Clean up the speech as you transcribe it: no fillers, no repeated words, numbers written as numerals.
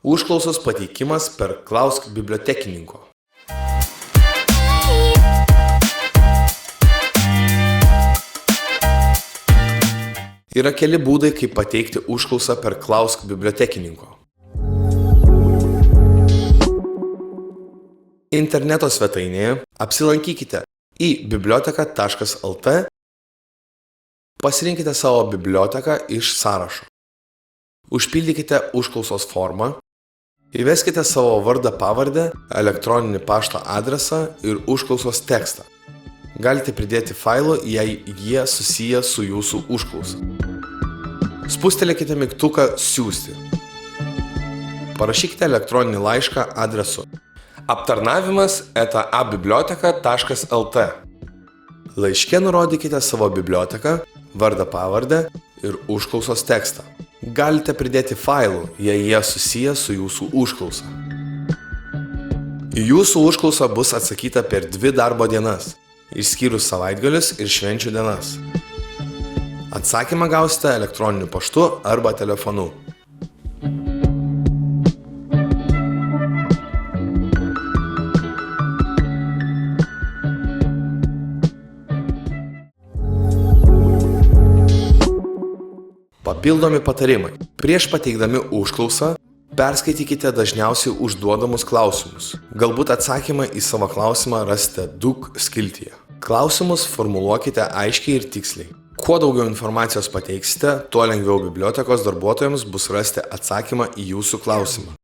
Užklausos pateikimas per Klausk bibliotekininko. Yra keli būdai, kaip pateikti užklausą per Klausk bibliotekininko. Interneto svetainėje apsilankykite į biblioteka.lt, pasirinkite savo biblioteką iš sąrašo. Užpildykite užklausos formą, įveskite savo vardą pavardę, elektroninį pašto adresą ir užklausos tekstą. Galite pridėti failų, jei jie susiję su jūsų užklausa. Spustelėkite mygtuką Siųsti. Parašykite elektroninį laišką adresu aptarnavimas@abiblioteka.lt. Laiške nurodykite savo biblioteką, vardą pavardę ir užklausos tekstą. Galite pridėti failų, jei jie susiję su jūsų užklausa. Į jūsų užklausą bus atsakyta per 2 darbo dienas, išskyrus savaitgalius ir švenčių dienas. Atsakymą gausite elektroniniu paštu arba telefonu. Papildomi patarimai. Prieš pateikdami užklausą, perskaitykite dažniausiai užduodamus klausimus. Galbūt atsakymą į savo klausimą rasite Duk skiltyje. Klausimus formuluokite aiškiai ir tiksliai. Kuo daugiau informacijos pateiksite, tuo lengviau bibliotekos darbuotojams bus rasti atsakymą į jūsų klausimą.